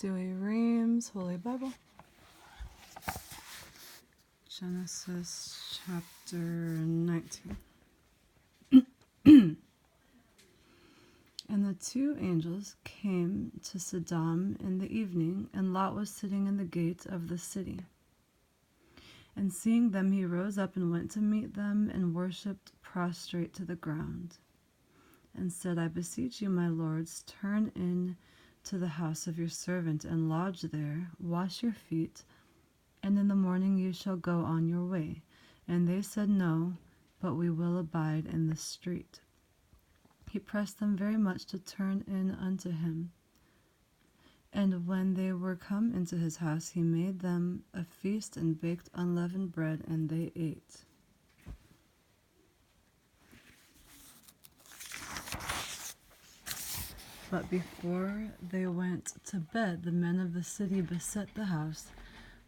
Douay, Rheims, Holy Bible. Genesis chapter 19. And the two angels came to Sodom in the evening, and Lot was sitting in the gate of the city. And seeing them, he rose up and went to meet them, and worshipped prostrate to the ground, and said, I beseech you, my lords, turn in to the house of your servant, and lodge there, wash your feet, and in the morning you shall go on your way. And they said, No, but we will abide in the street. He pressed them very much to turn in unto him. And when they were come into his house, he made them a feast, and baked unleavened bread, and they ate. But before they went to bed, the men of the city beset the house,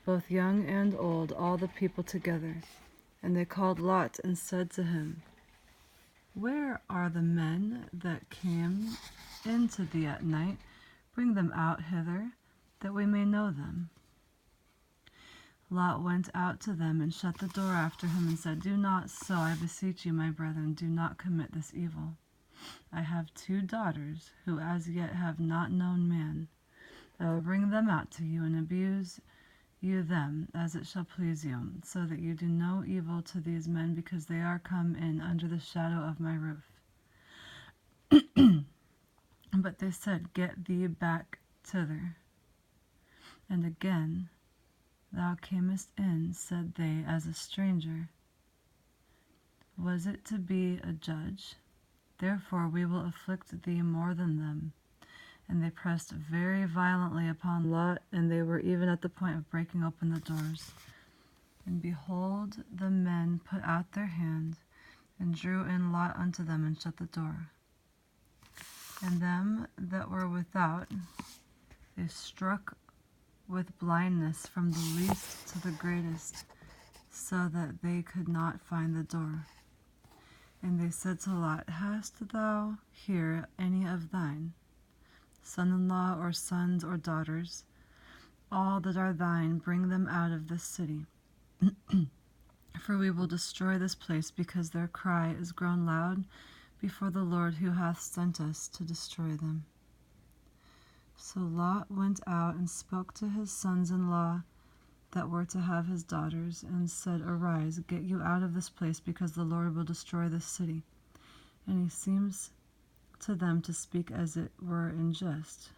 both young and old, all the people together. And they called Lot and said to him, Where are the men that came in to thee at night? Bring them out hither, that we may know them. Lot went out to them and shut the door after him and said, Do not so, I beseech you, my brethren, do not commit this evil. I have 2 daughters, who as yet have not known man. I will bring them out to you, and abuse you them, as it shall please you, so that you do no evil to these men, because they are come in under the shadow of my roof. But they said, Get thee back thither. And again, Thou camest in, said they, as a stranger. Was it to be a judge? Therefore we will afflict thee more than them. And they pressed very violently upon Lot, and they were even at the point of breaking open the doors. And behold, the men put out their hand, and drew in Lot unto them, and shut the door. And them that were without they struck with blindness from the least to the greatest, so that they could not find the door. And they said to Lot, Hast thou here any of thine, son-in-law, or sons, or daughters? All that are thine, bring them out of this city. For we will destroy this place, because their cry is grown loud before the Lord, who hath sent us to destroy them. So Lot went out and spoke to his sons-in-law that were to have his daughters, and said, Arise, get you out of this place, because the Lord will destroy this city. And he seems to them to speak as it were in jest.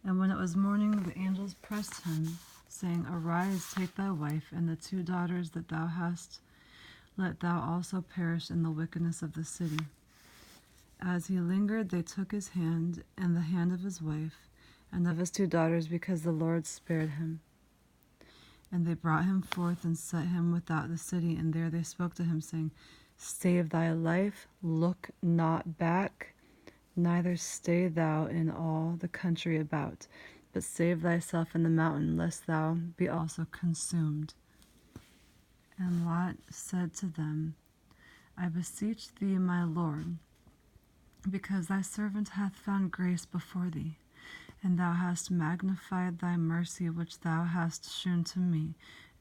And when it was morning, the angels pressed him, saying, Arise, take thy wife, and the 2 daughters that thou hast, let thou also perish in the wickedness of the city. As he lingered, they took his hand, and the hand of his wife, and of his 2 daughters, because the Lord spared him. And they brought him forth, and set him without the city, and there they spoke to him, saying, Save thy life, look not back, neither stay thou in all the country about, but save thyself in the mountain, lest thou be also consumed. And Lot said to them, I beseech thee, my Lord, because thy servant hath found grace before thee, and thou hast magnified thy mercy which thou hast shewn to me,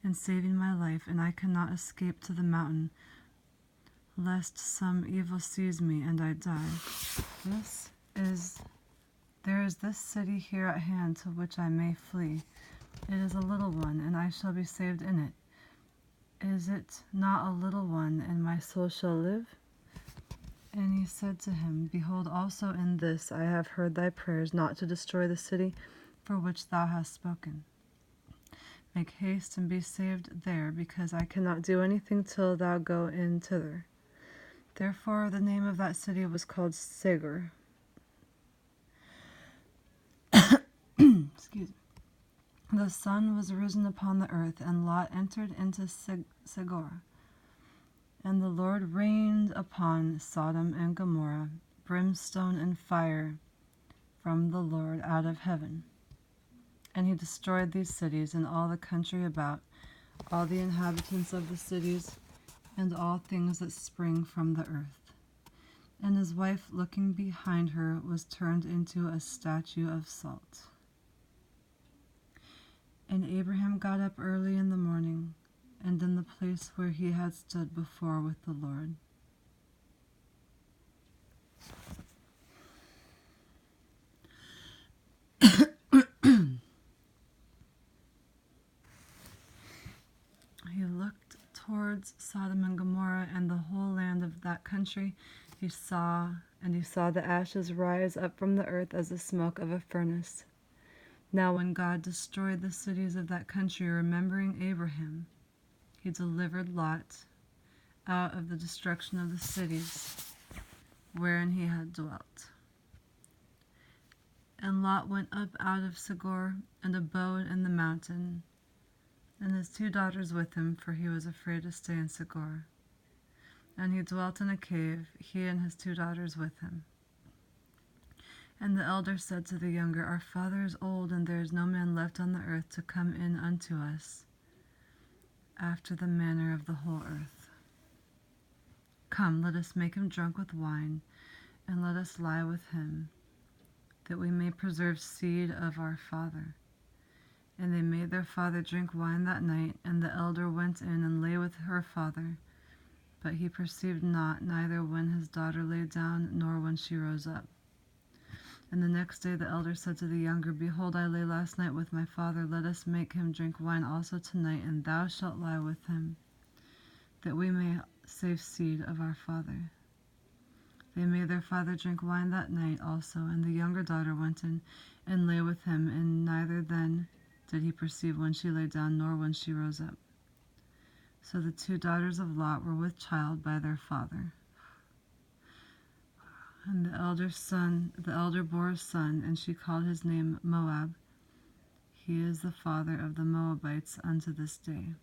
in saving my life, and I cannot escape to the mountain, lest some evil seize me, and I die. There is this city here at hand, to which I may flee. It is a little one, and I shall be saved in it. Is it not a little one, and my soul shall live? And he said to him, Behold, also in this I have heard thy prayers, not to destroy the city for which thou hast spoken. Make haste and be saved there, because I cannot do anything till thou go in thither. Therefore the name of that city was called Segur. Excuse me. The sun was risen upon the earth, and Lot entered into Segur. And the Lord rained upon Sodom and Gomorrah brimstone and fire from the Lord out of heaven. And he destroyed these cities and all the country about, all the inhabitants of the cities, and all things that spring from the earth. And his wife, looking behind her, was turned into a statue of salt. And Abraham got up early in the morning, and in the place where he had stood before with the Lord. He looked towards Sodom and Gomorrah and the whole land of that country. He saw the ashes rise up from the earth as the smoke of a furnace. Now when God destroyed the cities of that country, remembering Abraham, he delivered Lot out of the destruction of the cities wherein he had dwelt. And Lot went up out of Segor and abode in the mountain, and his 2 daughters with him, for he was afraid to stay in Segor. And he dwelt in a cave, he and his 2 daughters with him. And the elder said to the younger, Our father is old, and there is no man left on the earth to come in unto us, after the manner of the whole earth. Come, let us make him drunk with wine, and let us lie with him, that we may preserve seed of our father. And they made their father drink wine that night, and the elder went in and lay with her father. But he perceived not, neither when his daughter lay down, nor when she rose up. And the next day the elder said to the younger, Behold, I lay last night with my father. Let us make him drink wine also tonight, and thou shalt lie with him, that we may save seed of our father. They made their father drink wine that night also, and the younger daughter went in and lay with him, and neither then did he perceive when she lay down, nor when she rose up. So the 2 daughters of Lot were with child by their father. And the elder bore a son, and she called his name Moab. He is the father of the Moabites unto this day.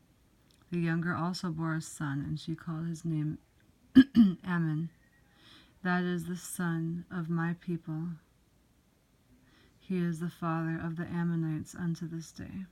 The younger also bore a son, and she called his name Ammon. That is the son of my people. He is the father of the Ammonites unto this day.